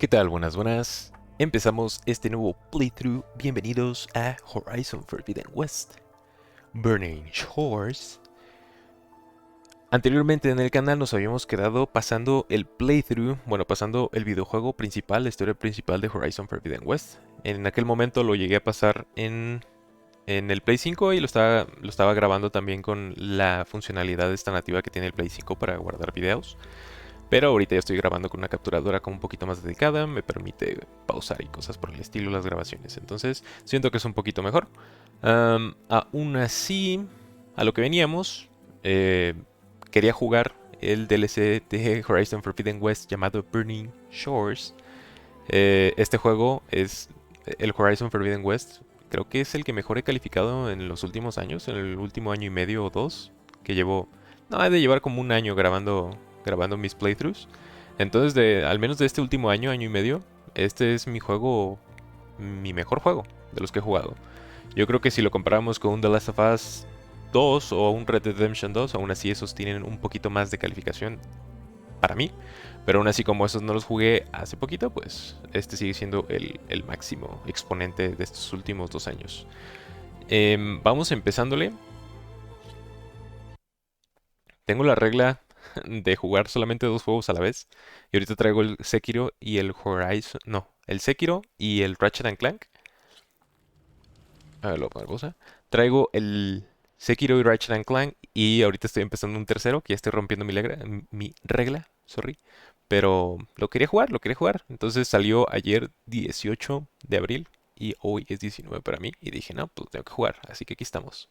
¿Qué tal? Buenas, buenas. Empezamos este nuevo playthrough. Bienvenidos a Horizon Forbidden West, Burning Shores. Anteriormente en el canal nos habíamos quedado pasando el playthrough, bueno, pasando el videojuego principal, la historia principal de Horizon Forbidden West. En aquel momento lo llegué a pasar en el Play 5 y lo estaba grabando también con la funcionalidad esta nativa que tiene el Play 5 para guardar videos. Pero ahorita ya estoy grabando con una capturadora como un poquito más dedicada, me permite pausar y cosas por el estilo las grabaciones. Entonces siento que es un poquito mejor. Aún así, a lo que veníamos, eh, quería jugar el DLC de Horizon Forbidden West llamado Burning Shores. Este juego es el Horizon Forbidden West. Creo que es el que mejor he calificado en los últimos años, en el último año y medio o dos, que llevo. No, he de llevar como un año grabando mis playthroughs. Entonces, al menos de este último año, año y medio, este es mi juego, mi mejor juego de los que he jugado. Yo creo que si lo comparamos con un The Last of Us 2 o un Red Dead Redemption 2, aún así esos tienen un poquito más de calificación para mí. Pero aún así, como esos no los jugué hace poquito, pues este sigue siendo el máximo exponente de estos últimos 2 años. Vamos empezándole. Tengo la regla de jugar solamente dos juegos a la vez. Y ahorita traigo el Sekiro y el Horizon. No, el Sekiro y el Ratchet and Clank. A ver, lo pongo pausa. Traigo el Sekiro y Ratchet and Clank. Y ahorita estoy empezando un tercero, que ya estoy rompiendo mi regla, sorry. Pero lo quería jugar, lo quería jugar. Entonces salió ayer 18 de abril. Y hoy es 19 para mí. Y dije, no, pues tengo que jugar. Así que aquí estamos.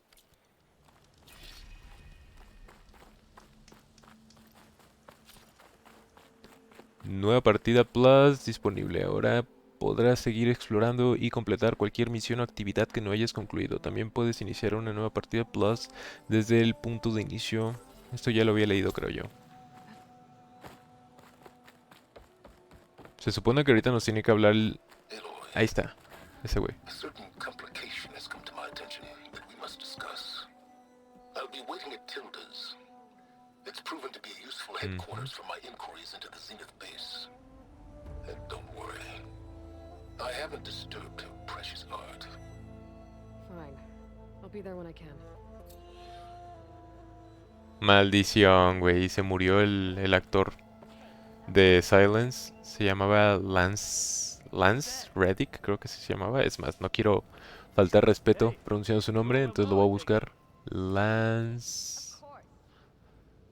Nueva partida Plus disponible. Ahora podrás seguir explorando y completar cualquier misión o actividad que no hayas concluido. También puedes iniciar una nueva partida Plus desde el punto de inicio. Esto ya lo había leído, creo yo. Se supone que ahorita nos tiene que hablar el... Ahí está, ese güey. Ujú. Fine. I'll be there when I can. Maldición, güey. Se murió el actor de Sylens. Se llamaba Lance Reddick, creo que se llamaba. Es más, no quiero faltar respeto Hey, pronunciando su you know nombre, what I'm entonces lo voy a talking. buscar. Of Lance... course.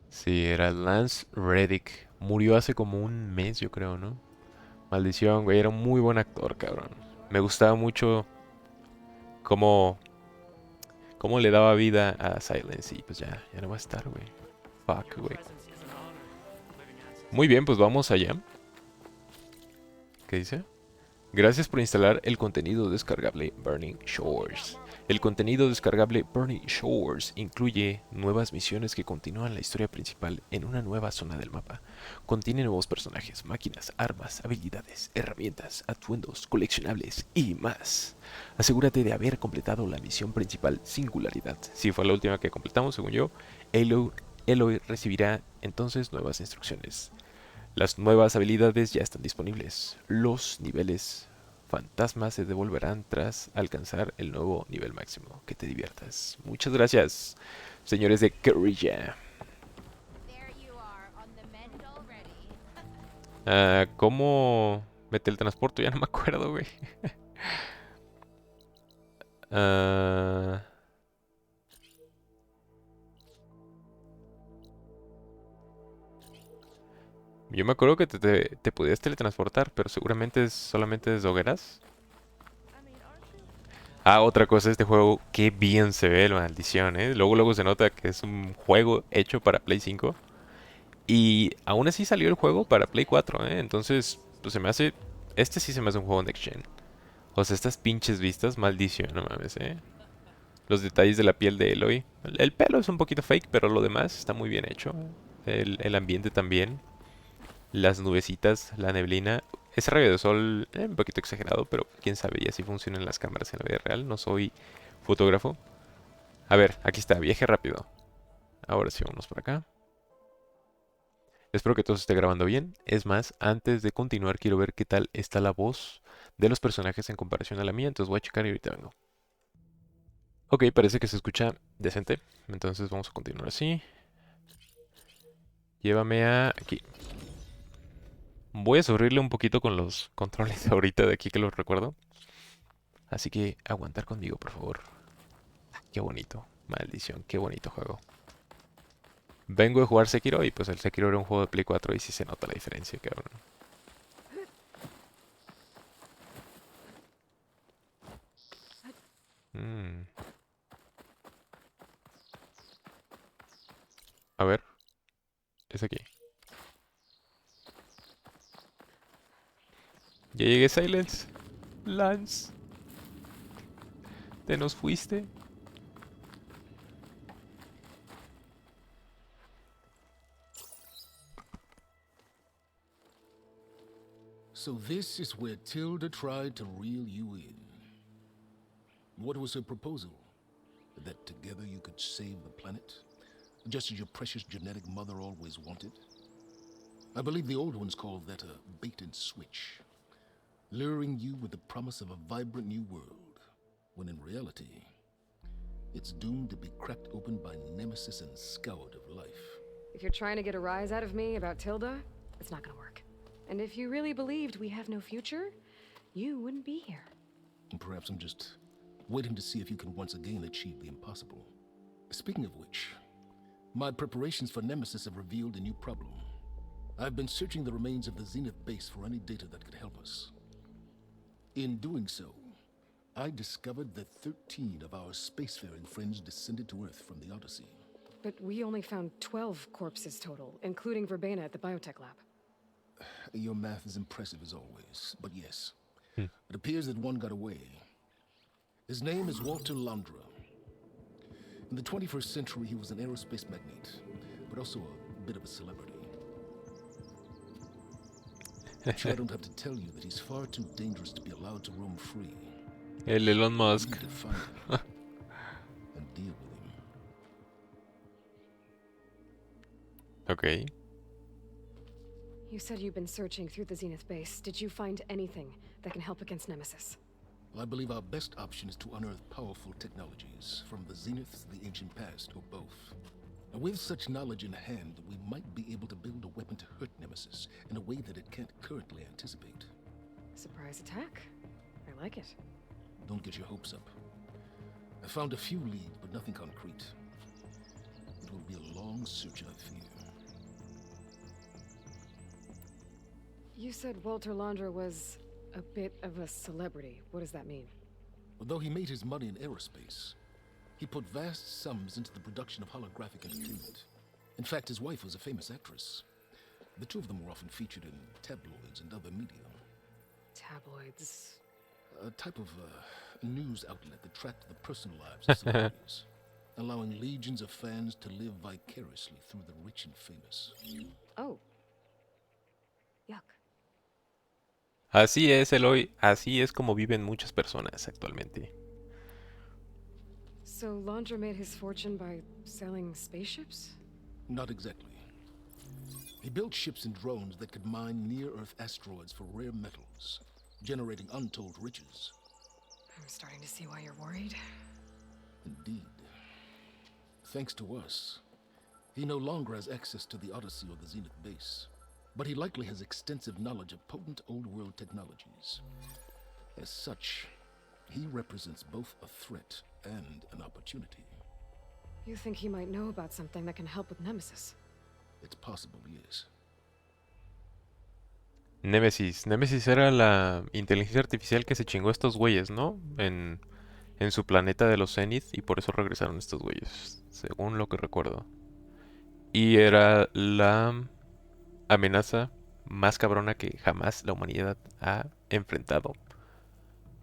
Sí, era Lance Reddick. Murió hace como un mes, yo creo, ¿no? Maldición, güey. Era un muy buen actor, cabrón. Me gustaba mucho cómo, cómo le daba vida a Silence. Y pues ya no va a estar, güey. Fuck, Your güey. presence is an honor, living Muy ancestor. bien, pues vamos allá. ¿Qué dice? Gracias por instalar el contenido descargable Burning Shores. El contenido descargable Burning Shores incluye nuevas misiones que continúan la historia principal en una nueva zona del mapa. Contiene nuevos personajes, máquinas, armas, habilidades, herramientas, atuendos, coleccionables y más. Asegúrate de haber completado la misión principal Singularidad. Si fue la última que completamos, según yo, Eloy recibirá entonces nuevas instrucciones. Las nuevas habilidades ya están disponibles. Los niveles fantasmas se devolverán tras alcanzar el nuevo nivel máximo. Que te diviertas. Muchas gracias, señores de Guerrilla. There you are, on the mend already. ¿Cómo me teletransporto? Ya no me acuerdo, güey. Ah, yo me acuerdo que te podías teletransportar, pero seguramente es solamente desde hogueras. I mean, aren't you? Otra cosa, este juego, qué bien se ve, la maldición, ¿eh? Luego se nota que es un juego hecho para Play 5. Y aún así salió el juego para Play 4, ¿eh? Entonces, pues se me hace... Este sí se me hace un juego Next Gen. O sea, estas pinches vistas, maldición, no mames, ¿eh? Los detalles de la piel de Eloy. El pelo es un poquito fake, pero lo demás está muy bien hecho. El ambiente también. Las nubecitas, la neblina. Ese rayo de sol, un poquito exagerado, pero quién sabe, y así funcionan las cámaras en la vida real. No soy fotógrafo. A ver, aquí está, viaje rápido. Ahora sí, vamos por acá. Espero que todo se esté grabando bien. Es más, antes de continuar quiero ver qué tal está la voz de los personajes en comparación a la mía. Entonces voy a checar y ahorita vengo. Ok, parece que se escucha decente. Entonces vamos a continuar así. Llévame a aquí. Voy a sufrirle un poquito con los controles ahorita de aquí que los recuerdo. Así que aguantar conmigo, por favor. Qué bonito. Maldición, qué bonito juego. Vengo de jugar Sekiro y pues el Sekiro era un juego de Play 4 y sí se nota la diferencia, cabrón. Mm. A ver, es aquí. Ya llegué, Sylens. Lance, ¿te nos fuiste? So this is where Tilda tried to reel you in. What was her proposal? That together you could save the planet? Just as your precious genetic mother always wanted? I believe the old ones called that a bait and switch. Luring you with the promise of a vibrant new world, when in reality, it's doomed to be cracked open by nemesis and scoured of life. If you're trying to get a rise out of me about Tilda, it's not gonna work. And if you really believed we have no future, you wouldn't be here. And perhaps I'm just waiting to see if you can once again achieve the impossible. Speaking of which, my preparations for Nemesis have revealed a new problem. I've been searching the remains of the Zenith base for any data that could help us. In doing so, I discovered that 13 of our spacefaring friends descended to Earth from the Odyssey. But we only found 12 corpses total, including Verbena at the biotech lab. Your math is impressive as always, but yes. Hmm. It appears that one got away. His name is Walter Landra. In the 21st century, he was an aerospace magnate, but also a bit of a celebrity. I'm sure I don't have to tell you that he's far too dangerous to be allowed to roam free. El Elon We Musk. need to find him and deal with him. Ok. You said you've been searching through the Zenith base. Did you find anything that can help against Nemesis? Well, I believe our best option is to unearth powerful technologies, from the Zenith, the ancient past, or both. And with such knowledge in hand, we might be able to build a weapon to hurt Nemesis in a way that it can't currently anticipate. Surprise attack? I like it. Don't get your hopes up. I found a few leads, but nothing concrete. It will be a long search, I fear. You said Walter Landra was a bit of a celebrity. What does that mean? Although he made his money in aerospace, he put vast sums into the production of holographic entertainment. In fact, his wife was a famous actress. The two of them were often featured in tabloids and other media. Tabloids. A type of news outlet that tracked the personal lives of celebrities, allowing legions of fans to live vicariously through the rich and famous. Oh. Yuck. Así es, Eloy. Así es como viven muchas personas actualmente. So Landra made his fortune by selling spaceships? Not exactly. He built ships and drones that could mine near-Earth asteroids for rare metals, generating untold riches. I'm starting to see why you're worried. Indeed. Thanks to us, he no longer has access to the Odyssey or the Zenith base, but he likely has extensive knowledge of potent old-world technologies. As such, he represents both a threat and an opportunity. You think he might know about something that can help with Nemesis? It's possible, yes. Nemesis. Nemesis era la inteligencia artificial que se chingó a estos güeyes, ¿no? En su planeta de los Zenith y por eso regresaron estos güeyes, según lo que recuerdo. Y era la amenaza más cabrona que jamás la humanidad ha enfrentado.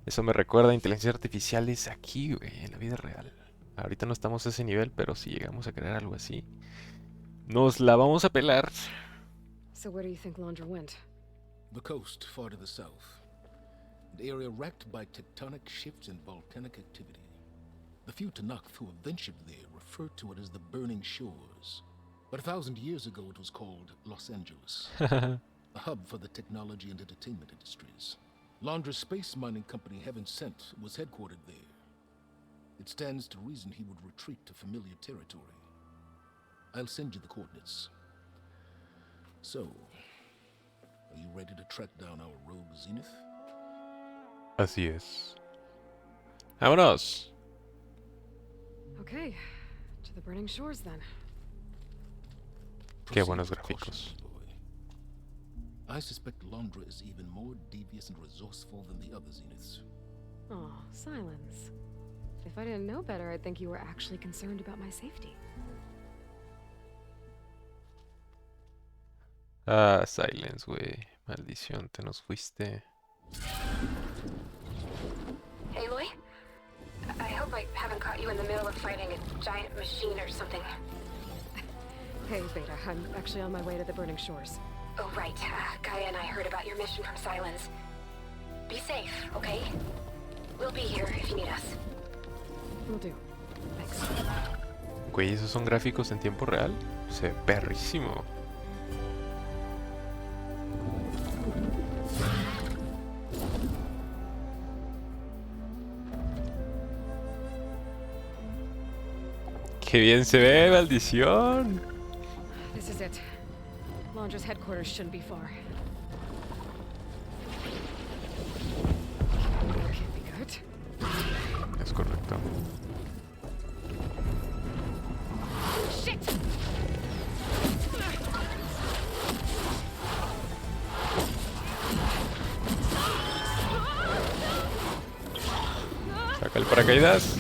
Eso me recuerda a inteligencias artificiales aquí, güey, en la vida real. Ahorita no estamos a ese nivel, pero si llegamos a crear algo así, nos la vamos a pelar. So where do you think Landra went? The coast, far to the south. An area racked by tectonic shifts and volcanic activity. The few Tanakh who have ventured there refer to it as the Burning Shores. But 1,000 years ago it was called Los Angeles, a hub for the technology and entertainment industries. Laundr's space mining company Heaven Sent was headquartered there. It stands to reason he would retreat to familiar territory. I'll send you the coordinates. So, are you ready to track down our rogue Zenith? Así es. ¡Vámonos! Okay, to the burning shores then. Qué Proceed buenos with gráficos. caution, boy. I suspect Londra is even more devious and resourceful than the other Zeniths. Oh, Sylens. If I didn't know better, I'd think you were actually concerned about my safety. Ah, Sylens, güey. Maldición, te nos fuiste. Hey, Loy? I hope I haven't caught you in the middle of fighting a giant machine or something. Hey, Beta, I'm actually on my way to the burning shores. Oh, right. Gaia and I heard about your mission from Sylens. Be safe, okay? We'll be here if you need us. Will do. Thanks. Güey, ¿esos son gráficos en tiempo real? Se ve perrísimo. ¡Qué bien se ve, maldición! This is it. Laundra's headquarters shouldn't be far. Can't be good. Es correcto. Shit! Saca el paracaídas.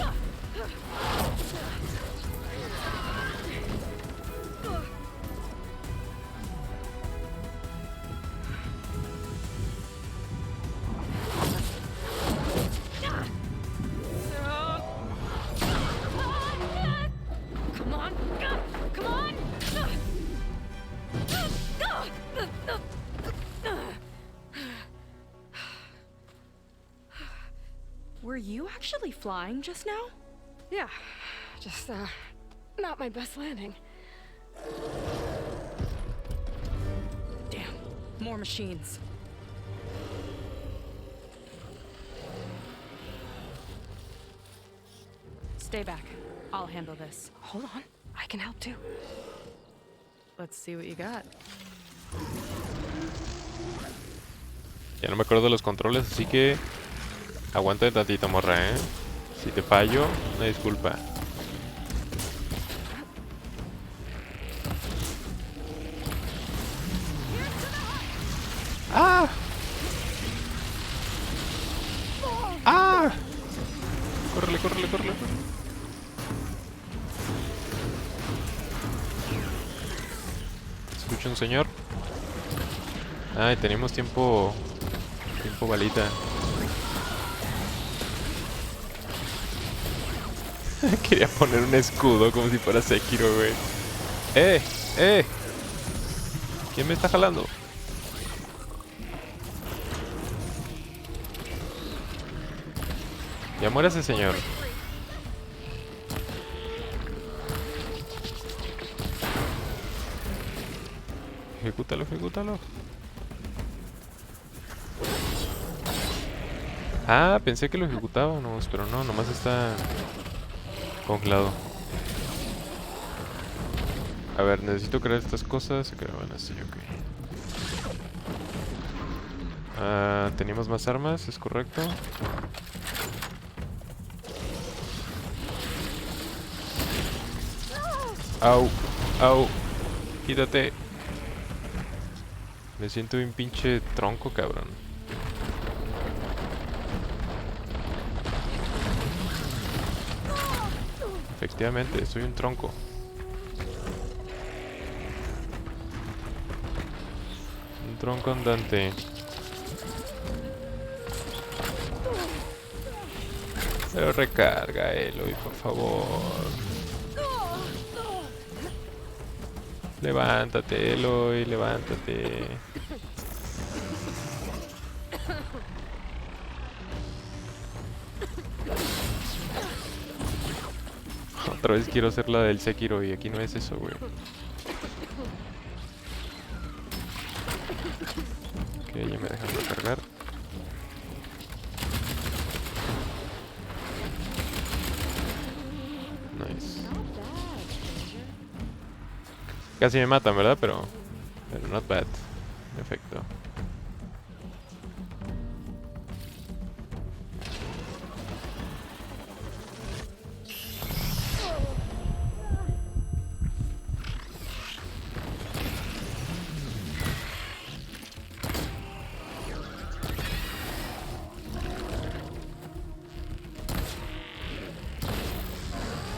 Come on! Come on! Were you actually flying just now? Yeah, just, not my best landing. Damn, more machines. Stay back. I'll handle this. Hold on, I can help too. Let's see what you got. Ya no me acuerdo de los controles, así que aguanta un tantito, morra, ¿eh? Si te fallo, una disculpa. ¡Ah! ¡Ah! Córrele, córrele, córrele. Escucha un señor. Ay, tenemos tiempo. Tiempo balita. Quería poner un escudo como si fuera Sekiro, güey. ¡Eh! ¿Quién me está jalando? Ya muere ese señor. Ejecútalo, ejecútalo. Ah, pensé que lo ejecutábamos, pero no, nomás está congelado. A ver, necesito crear estas cosas. Se creaban así, ok. Ah, teníamos más armas, es correcto. Au, au, quítate. Me siento un pinche tronco, cabrón. Efectivamente, soy un tronco. Un tronco andante. Pero recarga, Eloy, por favor. Levántate, Eloy, levántate. Otra vez quiero hacer la del Sekiro y aquí no es eso, güey. cargar. Nice. Casi me matan, ¿verdad? Pero not bad. En efecto.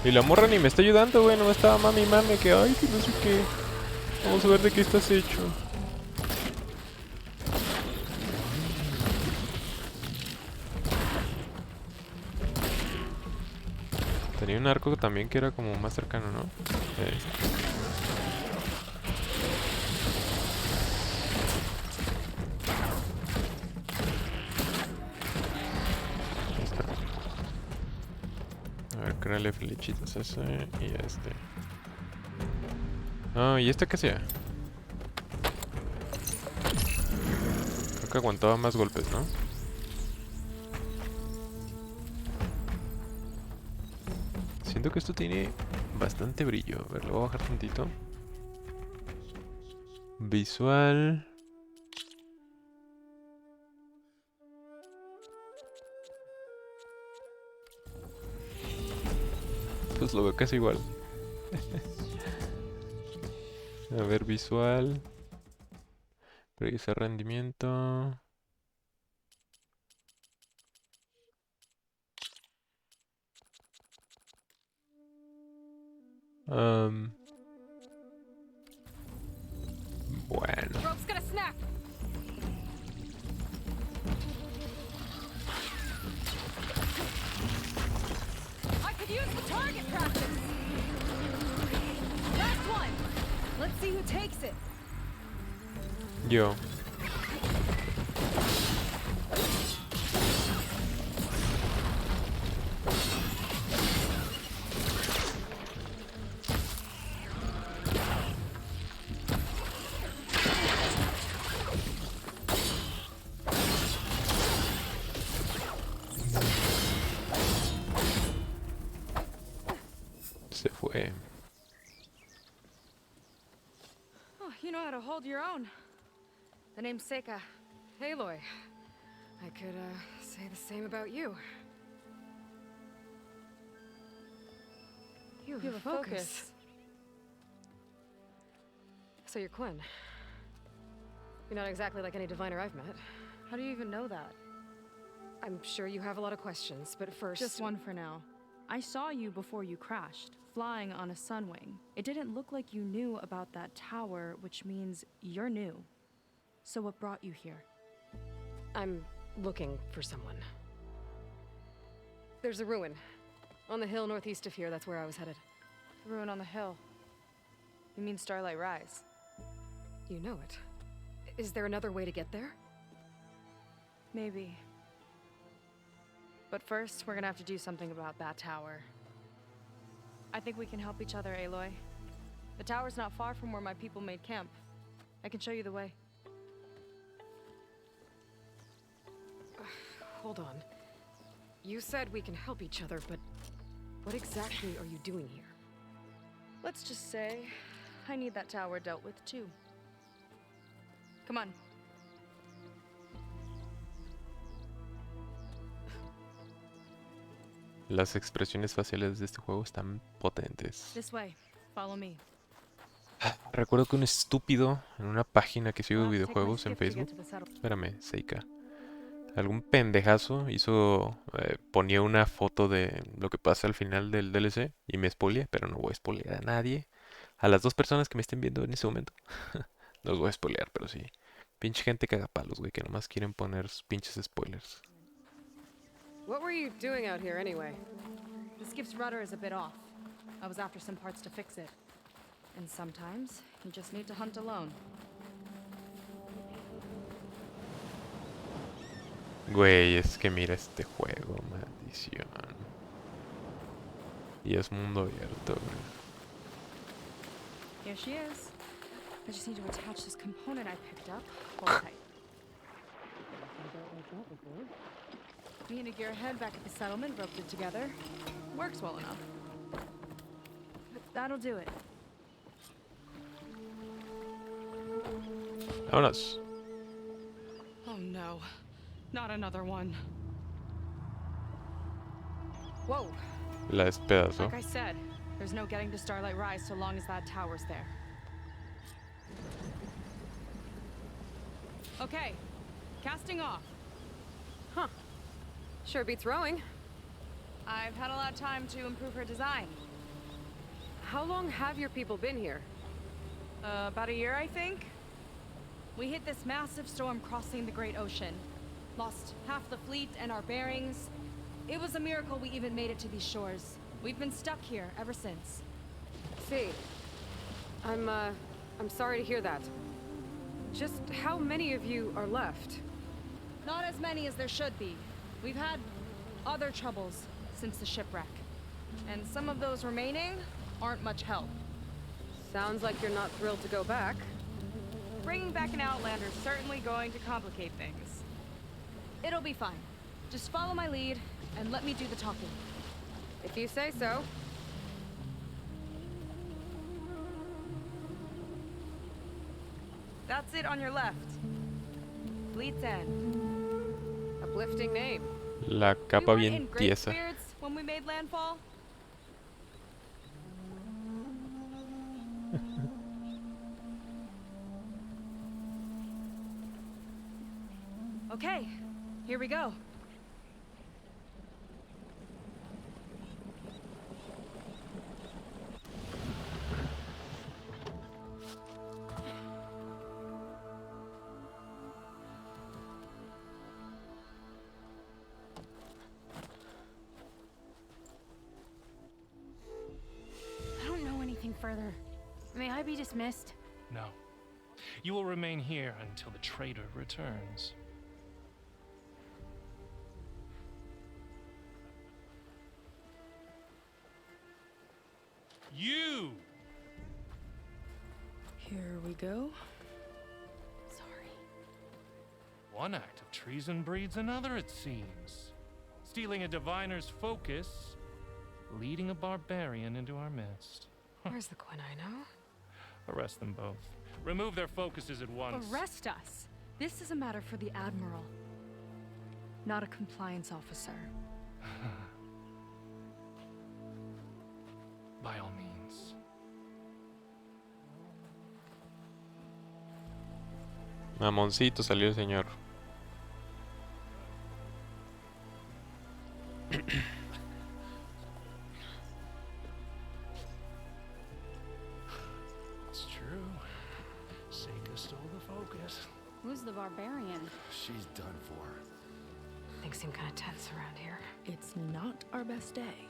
Y la morra ni me está ayudando, güey. No me estaba mami que ay, que no sé qué. Vamos a ver de qué estás hecho. Tenía un arco también que era como más cercano, ¿no? Ahí está. A ver, créale flechitas a ese y a este. Ah, ¿y este qué hacía? Creo que aguantaba más golpes, ¿no? Siento que esto tiene bastante brillo. A ver, lo voy a bajar tantito. Visual. Pues lo veo casi igual. A ver, visual. Revisar rendimiento. Bueno. Rope's gonna snap. I could use the target practice. Last one. Let's see who takes it. Yo. Se fue. Oh, you know how to hold your own. The name's Seyka. Aloy. I could, say the same about you. You have a focus. So you're Quinn. You're not exactly like any diviner I've met. How do you even know that? I'm sure you have a lot of questions, but first... Just one for now. I saw you before you crashed, flying on a sunwing. It didn't look like you knew about that tower, which means you're new. So what brought you here? I'm looking for someone. There's a ruin. On the hill northeast of here, that's where I was headed. The ruin on the hill. You mean Starlight Rise? You know it. Is there another way to get there? Maybe. But first, we're gonna have to do something about that tower. I think we can help each other, Aloy. The tower's not far from where my people made camp. I can show you the way. Hold on. You said we can help each other, but what exactly are you doing here? Let's just say I need that tower dealt with too. Come on. Las expresiones faciales de este juego están potentes. This way. Follow me. Recuerdo que un estúpido en una página que sigo videojuegos en Facebook. Espérame, Seyka. Algún pendejazo ponía una foto de lo que pasa al final del DLC y me spoilea, pero no voy a spoilear a nadie. A las dos personas que me estén viendo en ese momento. No los voy a spoilear, pero sí. Pinche gente cagapalos, güey, que nomás quieren poner sus pinches spoilers. What were you doing out here anyway? The skiff's rudder is a bit off. I was after some parts to fix it. And sometimes, you just need to hunt alone. Güey, es que mira este juego, maldición. Y es mundo abierto, güey. Here she is. I just need to attach this component I picked up. Hold tight. Me and a gearhead back at the settlement roped it together. Works well enough. But that'll do it. Vámonos. Oh no. Not another one. Whoa. La despedazó. Like I said, there's no getting to Starlight Rise so long as that tower's there. Okay, casting off. Huh. Sure beats rowing. I've had a lot of time to improve her design. How long have your people been here? About a year, I think. We hit this massive storm crossing the Great Ocean. Lost half the fleet and our bearings. It was a miracle we even made it to these shores. We've been stuck here ever since. See, I'm sorry to hear that. Just how many of you are left? Not as many as there should be. We've had other troubles since the shipwreck. And some of those remaining aren't much help. Sounds like you're not thrilled to go back. Bringing back an Outlander's certainly going to complicate things. It'll be fine. Just follow my lead and let me do the talking. If you say so. That's it on your left. Fleet's End. Uplifting name. La We capa weren't bien in great tiesa. spirits when we made landfall. Okay, here we go. I don't know anything further. May I be dismissed? No. You will remain here until the traitor returns. You! Here we go. Sorry. One act of treason breeds another, it seems. Stealing a diviner's focus, leading a barbarian into our midst. Where's the Quinino? Arrest them both. Remove their focuses at once. Arrest us. This is a matter for the Admiral, not a compliance officer. By all means. Mamoncito salió el señor. It's true. Seyka stole the focus. Who's the barbarian? She's done for. Things seem kind of tense around here. It's not our best day.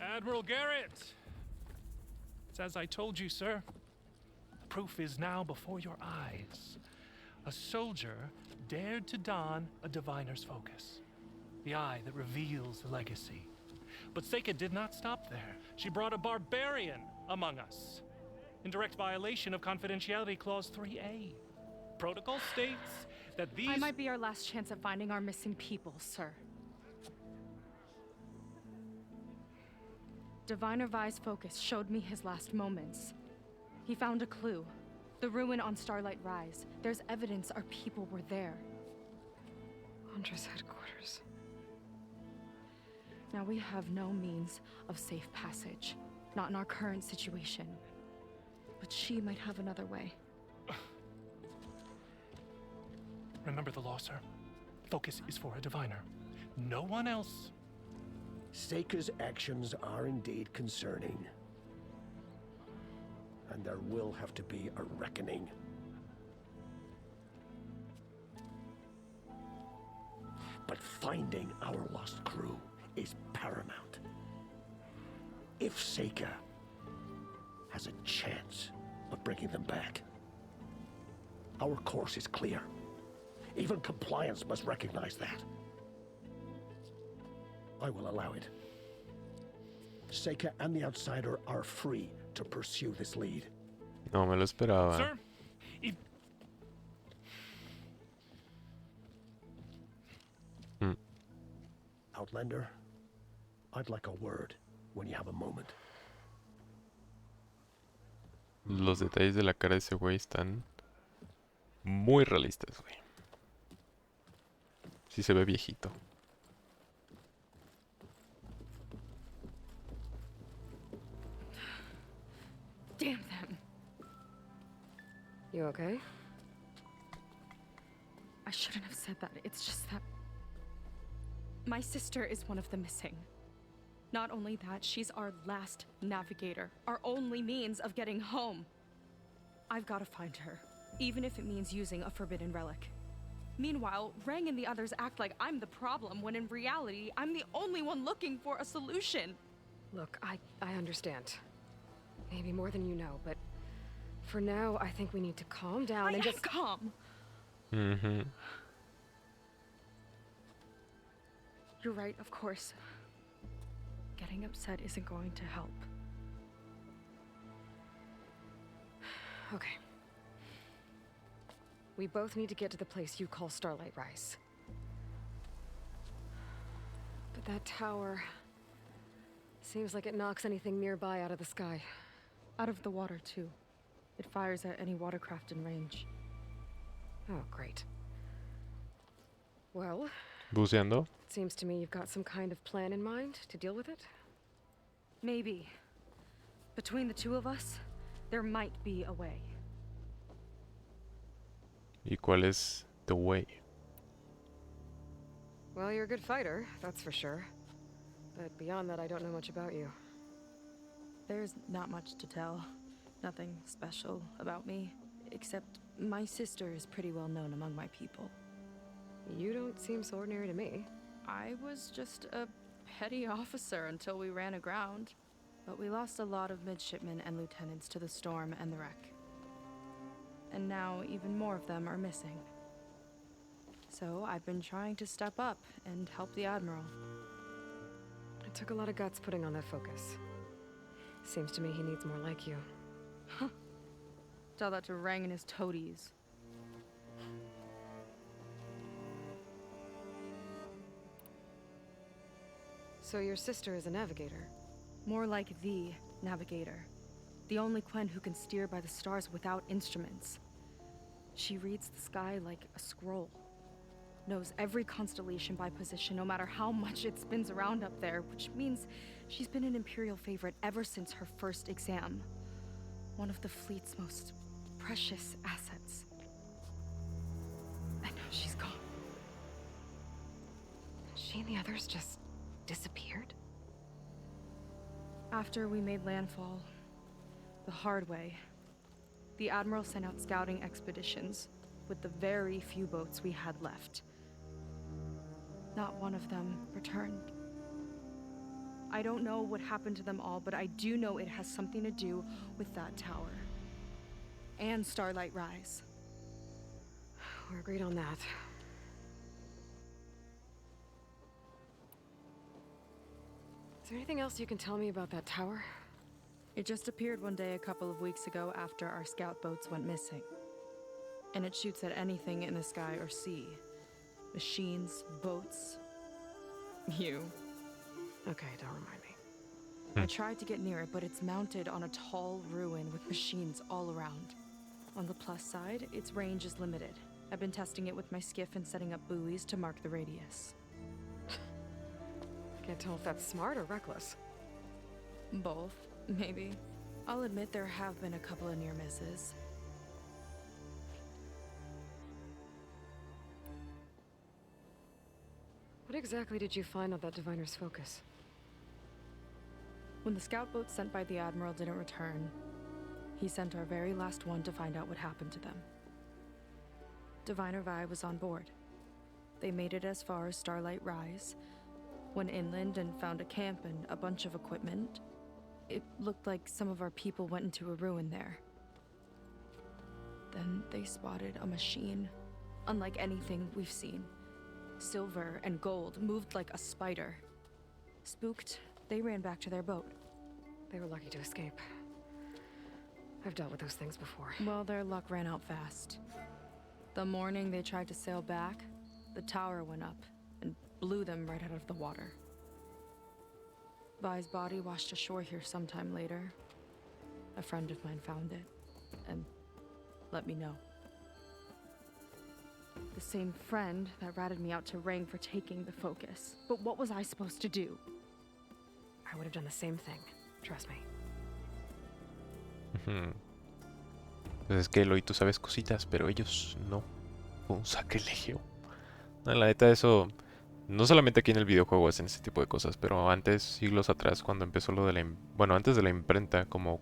Admiral Gerrit! It's as I told you, sir. The proof is now before your eyes. A soldier dared to don a diviner's focus. The eye that reveals the legacy. But Seyka did not stop there. She brought a barbarian among us. In direct violation of Confidentiality Clause 3A. Protocol states that these... I might be our last chance at finding our missing people, sir. Diviner Vi's focus showed me his last moments. He found a clue. The ruin on Starlight Rise. There's evidence our people were there. Hunter's headquarters. Now we have no means of safe passage. Not in our current situation. But she might have another way. Remember the law, sir. Focus is for a diviner. No one else. Seyka's actions are indeed concerning. And there will have to be a reckoning. But finding our lost crew is paramount. If Seyka has a chance of bringing them back, our course is clear. Even compliance must recognize that. I will allow it. Seyka and the outsider are free to pursue this lead. No me lo esperaba. Sir, if Outlander, I'd like a word when you have a moment. Los detalles de la cara de ese güey están muy realistas, güey. Sí se ve viejito. Damn them. You okay? I shouldn't have said that. It's just that my sister is one of the missing. Not only that, she's our last navigator, our only means of getting home. I've got to find her, even if it means using a forbidden relic. Meanwhile, Rang and the others act like I'm the problem, when in reality, I'm the only one looking for a solution. Look, I understand. Maybe more than you know, but for now, I think we need to calm down and just calm. Mm-hmm. You're right, of course. Getting upset isn't going to help. Okay. We both need to get to the place you call Starlight Rise. But that tower seems like it knocks anything nearby out of the sky. Out of the water, too. It fires at any watercraft in range. Oh, great. Well, Buceando. it seems to me you've got some kind of plan in mind to deal with it. Maybe. Between the two of us, there might be a way. ¿Y cuál es the way? Well, you're a good fighter, that's for sure. But beyond that, I don't know much about you. There's not much to tell. Nothing special about me, except my sister is pretty well known among my people. You don't seem so ordinary to me. I was just a petty officer until we ran aground. But we lost a lot of midshipmen and lieutenants to the storm and the wreck. And now even more of them are missing. So I've been trying to step up and help the Admiral. It took a lot of guts putting on that focus. Seems to me he needs more like you. Tell that to Rang and his toadies. So your sister is a navigator? More like the navigator. The only Quen who can steer by the stars without instruments. She reads the sky like a scroll. Knows every constellation by position, no matter how much it spins around up there, which means she's been an Imperial favorite ever since her first exam. One of the fleet's most precious assets. And now she's gone. She and the others just disappeared? After we made landfall, the hard way, the Admiral sent out scouting expeditions with the very few boats we had left. Not one of them returned. I don't know what happened to them all, but I do know it has something to do with that tower. And Starlight Rise. We're agreed on that. Is there anything else you can tell me about that tower? It just appeared one day a couple of weeks ago after our scout boats went missing. And it shoots at anything in the sky or sea. Machines, boats. You. Okay, don't remind me. I tried to get near it, but it's mounted on a tall ruin with machines all around. On the plus side, its range is limited. I've been testing it with my skiff and setting up buoys to mark the radius. Can't tell if that's smart or reckless. Both, maybe. I'll admit there have been a couple of near misses. What exactly did you find on that diviner's focus? When the scout boat sent by the Admiral didn't return, he sent our very last one to find out what happened to them. Diviner Vi was on board. They made it as far as Starlight Rise, went inland and found a camp and a bunch of equipment. It looked like some of our people went into a ruin there. Then they spotted a machine, unlike anything we've seen. Silver and gold, moved like a spider. Spooked, They ran back to their boat. They were lucky to escape. I've dealt with those things before. Well, their luck ran out fast. The morning they tried to sail back, the tower went up and blew them right out of the water. Vi's body washed ashore here sometime later. A friend of mine found it and let me know. The same friend that ratted me out to Rang for taking the focus. But what was I supposed to do? I would have done the same thing. Trust me. Pues es que Eloy, tú sabes cositas, pero ellos no. Fue un sacrilegio. No, la neta, eso. No solamente aquí en el videojuego hacen ese tipo de cosas, pero antes, siglos atrás, cuando empezó lo de la. Bueno, antes de la imprenta, como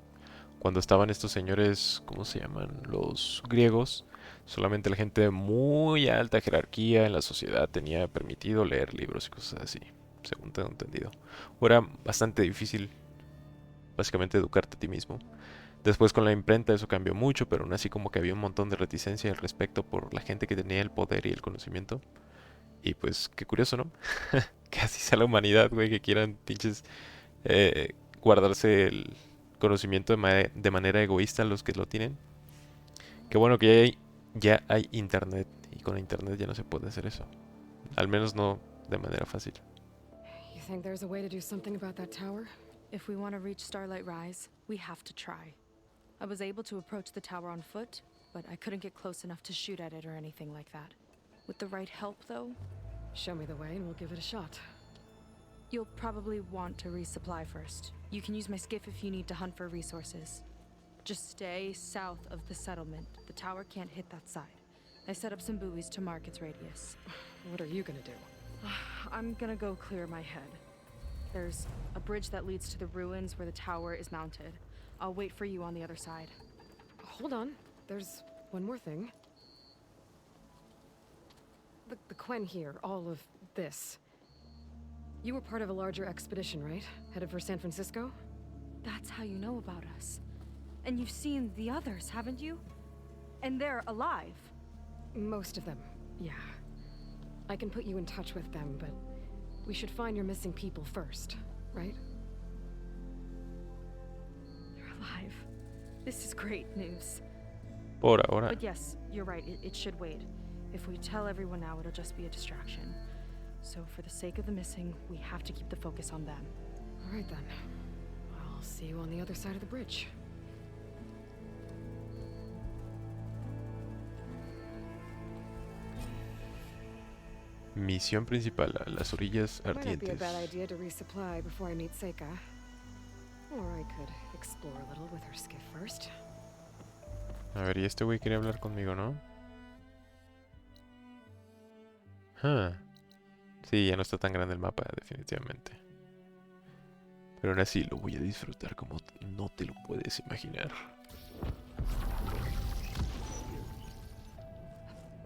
cuando estaban estos señores, ¿cómo se llaman? Los griegos. Solamente la gente de muy alta jerarquía en la sociedad tenía permitido leer libros y cosas así, según tengo entendido. O era bastante difícil, básicamente, educarte a ti mismo. Después con la imprenta eso cambió mucho, pero aún así como que había un montón de reticencia al respecto por la gente que tenía el poder y el conocimiento. Y pues, qué curioso, ¿no? Que así sea la humanidad, güey, que quieran pinches guardarse el conocimiento de manera egoísta los que lo tienen. Qué bueno que ya hay internet, y con internet ya no se puede hacer eso. Al menos no de manera fácil. You think there's a way to do something about that tower? If we want to reach Starlight Rise, we have to try. I was able to approach the tower on foot, but I couldn't get close enough to shoot at it or anything like that. With the right help, though, Show me the way and we'll give it a shot. you'll probably want to resupply first. You can use my skiff if you need to hunt for resources. Just stay south of the settlement. The tower can't hit that side. I set up some buoys to mark its radius. What are you gonna do? I'm gonna go clear my head. There's a bridge that leads to the ruins where the tower is mounted. I'll wait for you on the other side. Hold on. There's one more thing. The Quen here, all of this. You were part of a larger expedition, right? Headed for San Francisco? That's how you know about us. And you've seen the others, haven't you? And they're alive. Most of them, yeah. I can put you in touch with them, but we should find your missing people first, right? They're alive. This is great news. Por ahora. But yes, you're right, it should wait. If we tell everyone now, it'll just be a distraction. So for the sake of the missing, we have to keep the focus on them. All right then. I'll see you on the other side of the bridge. Misión principal a las Orillas Might not be a Ardientes. bad idea to resupply before I meet Seyka. Or I could explore a little with her skiff first. A ver, y este güey quería hablar conmigo, ¿no? Huh. Sí, ya no está tan grande el mapa, definitivamente. Pero aún así lo voy a disfrutar como no te lo puedes imaginar.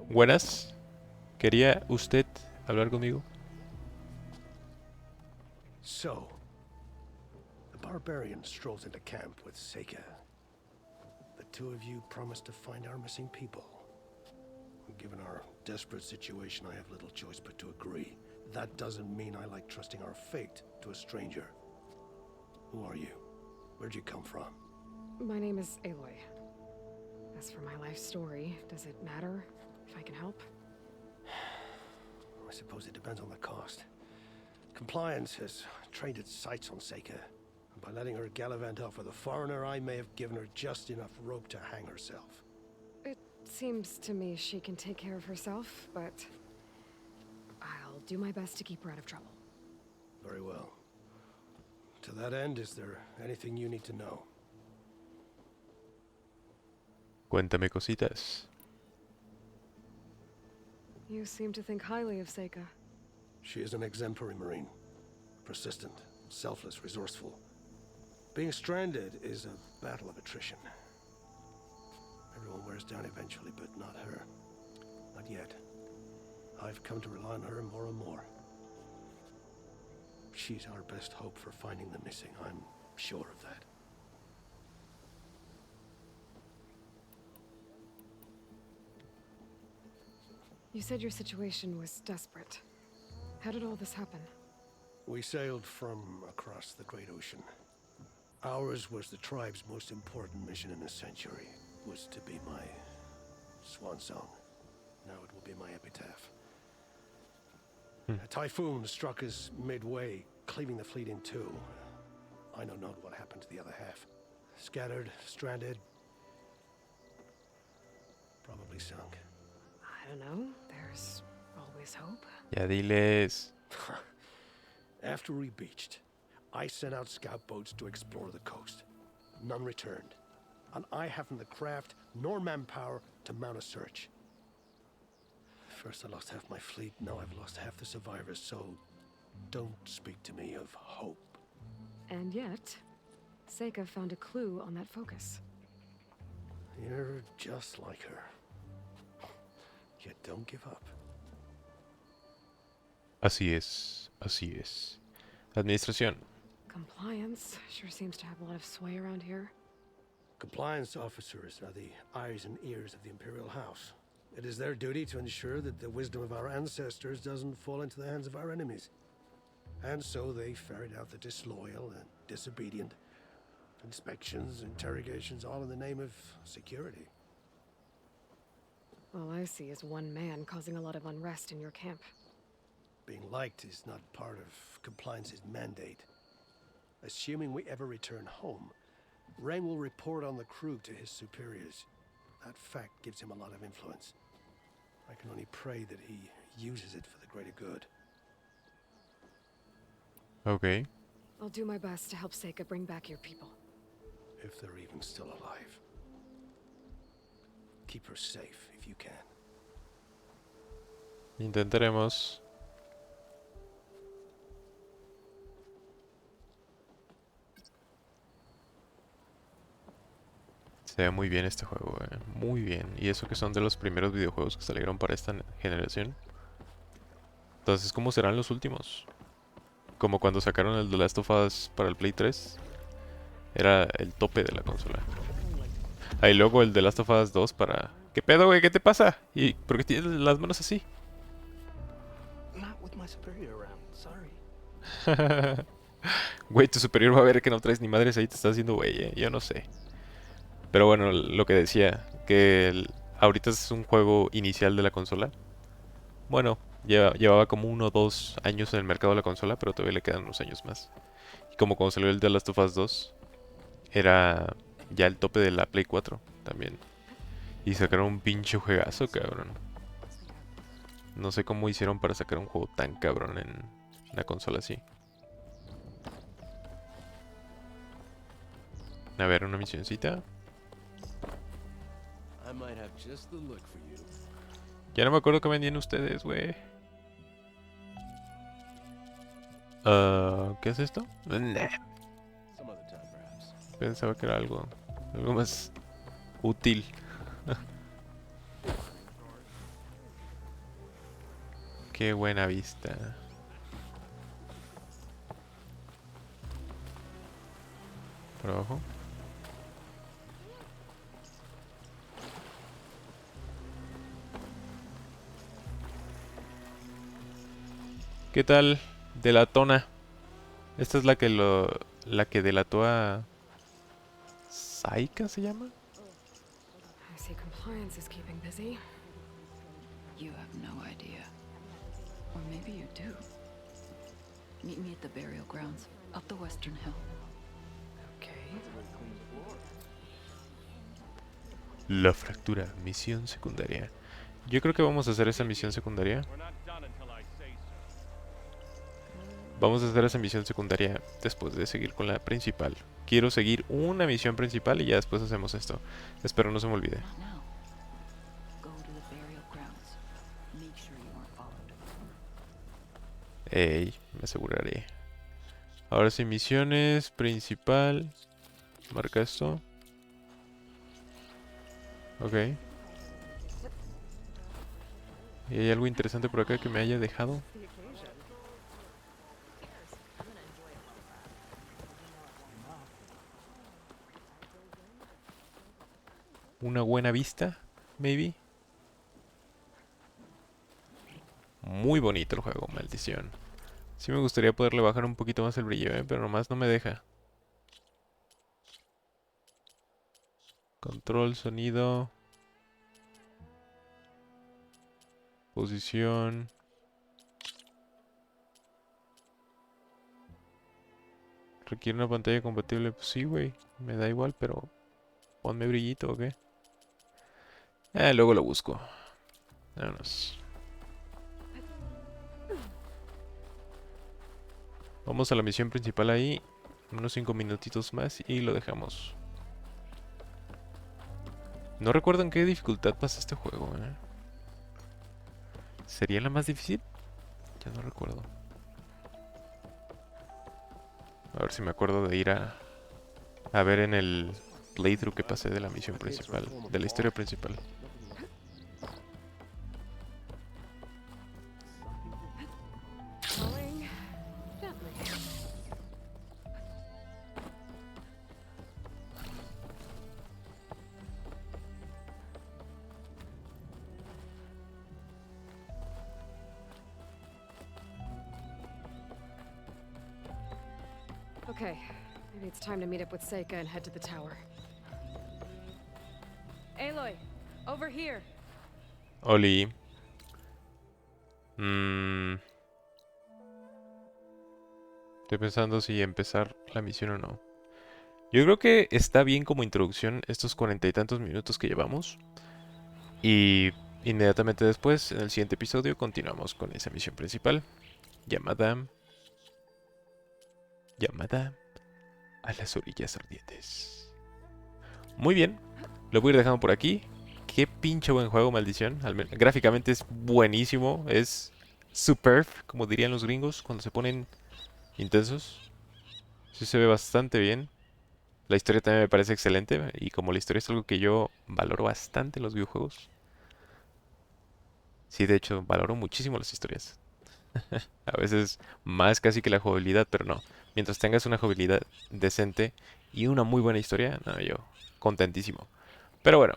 Buenas. ¿Quería usted hablar conmigo? So, the barbarian strolls into camp with Seyka. The two of you promised to find our missing people. Given our desperate situation, I have little choice but to agree. That doesn't mean I like trusting our fate to a stranger. Who are you? Where'd you come from? My name is Aloy. As for my life story, does it matter if I can help? I suppose it depends on the cost. Compliance has trained its sights on Seyka. And by letting her gallivant off with a foreigner, I may have given her just enough rope to hang herself. It seems to me she can take care of herself, but I'll do my best to keep her out of trouble. Very well. To that end, is there anything you need to know? Cuéntame cositas. You seem to think highly of Seyka. She is an exemplary Marine. Persistent, selfless, resourceful. Being stranded is a battle of attrition. Everyone wears down eventually, but not her. Not yet. I've come to rely on her more and more. She's our best hope for finding the missing, I'm sure of that. You said your situation was desperate. How did all this happen? We sailed from across the great ocean. Ours was the tribe's most important mission in a century. Was to be my swan song. Now it will be my epitaph. A typhoon struck us midway, cleaving the fleet in two. I know not what happened to the other half. Scattered, stranded, probably sunk. I don't know. There's always hope. Ya diles. After we beached, I sent out scout boats to explore the coast. None returned, and I haven't the craft nor manpower to mount a search. First I lost half my fleet, now I've lost half the survivors, so don't speak to me of hope. And yet, Seyka found a clue on that focus. You're just like her. Yet don't give up. Así es, así es. Administración. Compliance sure seems to have a lot of sway around here. Compliance officers are the eyes and ears of the Imperial House. It is their duty to ensure that the wisdom of our ancestors doesn't fall into the hands of our enemies. And so they ferret out the disloyal and disobedient. Inspections, interrogations, all in the name of security. All I see is one man causing a lot of unrest in your camp. Being liked is not part of compliance's mandate. Assuming we ever return home, Rang will report on the crew to his superiors. That fact gives him a lot of influence. I can only pray that he uses it for the greater good. Ok. I'll do my best to help Seyka bring back your people. If they're even still alive. Keep her safe if you can. Intentaremos. Se ve muy bien este juego, muy bien. Y eso que son de los primeros videojuegos que salieron para esta generación. Entonces, ¿cómo serán los últimos? Como cuando sacaron el The Last of Us para el Play 3. Era el tope de la consola. Ahí luego el The Last of Us 2 para... ¿Qué pedo, güey? ¿Qué te pasa? ¿Y por qué tienes las manos así? Not with my superior around, sorry. Güey, tu superior va a ver que no traes ni madres ahí, te estás haciendo güey, yo no sé. Pero bueno, lo que decía, que ahorita es un juego inicial de la consola. Bueno, llevaba como 1 o 2 años en el mercado de la consola, pero todavía le quedan unos años más. Y como cuando salió el The Last of Us 2, era ya el tope de la Play 4 también. Y sacaron un pinche juegazo, cabrón. No sé cómo hicieron para sacar un juego tan cabrón en una consola así. A ver, una misioncita. Ya no me acuerdo qué vendían ustedes, güey. ¿Qué es esto? Nah. Pensaba que era algo más útil. Qué buena vista. Por abajo. ¿Qué tal? Delatona. Esta es la que delató a Seyka, ¿se llama? I see compliance is keeping busy. You have no idea. Or maybe you do. Meet me at the burial grounds, up the western hill. Okay. La fractura, misión secundaria. Yo creo que vamos a hacer esa misión secundaria. Vamos a hacer esa misión secundaria después de seguir con la principal. Quiero seguir una misión principal y ya después hacemos esto. Espero no se me olvide. Ey, me aseguraré. Ahora sí, misiones, principal. Marca esto. Ok. ¿Y hay algo interesante por acá que me haya dejado? Una buena vista, maybe. Muy bonito el juego, maldición. Sí me gustaría poderle bajar un poquito más el brillo, pero nomás no me deja. Control, sonido. Posición. Requiere una pantalla compatible. Pues sí, güey. Me da igual, pero ponme brillito, ¿o qué? Luego lo busco. Vámonos. Vamos a la misión principal ahí. Unos 5 minutitos más y lo dejamos. No recuerdo en qué dificultad pasa este juego, ¿Sería la más difícil? Ya no recuerdo. A ver si me acuerdo de ir a ver en el playthrough que pasé de la misión principal, de la historia principal. Okay, maybe it's time to meet up with Seyka and head to the tower. Aloy, over here. Oli. Estoy pensando si empezar la misión o no. Yo creo que está bien como introducción estos 40 y tantos minutos que llevamos. Y inmediatamente después, en el siguiente episodio, continuamos con esa misión principal. Llamada a las Orillas Ardientes. Muy bien, lo voy a ir dejando por aquí. Qué pinche buen juego, maldición. Gráficamente es buenísimo, es superb, como dirían los gringos cuando se ponen intensos. Sí se ve bastante bien. La historia también me parece excelente y como la historia es algo que yo valoro bastante en los videojuegos. Sí, de hecho, valoro muchísimo las historias. A veces más casi que la jugabilidad, pero no. Mientras tengas una jugabilidad decente y una muy buena historia, no, yo contentísimo. Pero bueno,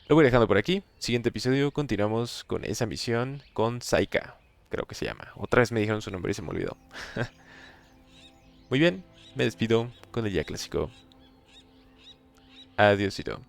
lo voy dejando por aquí. Siguiente episodio, continuamos con esa misión con Seyka, creo que se llama. Otra vez me dijeron su nombre y se me olvidó. Muy bien, me despido con el ya clásico. Adiósito.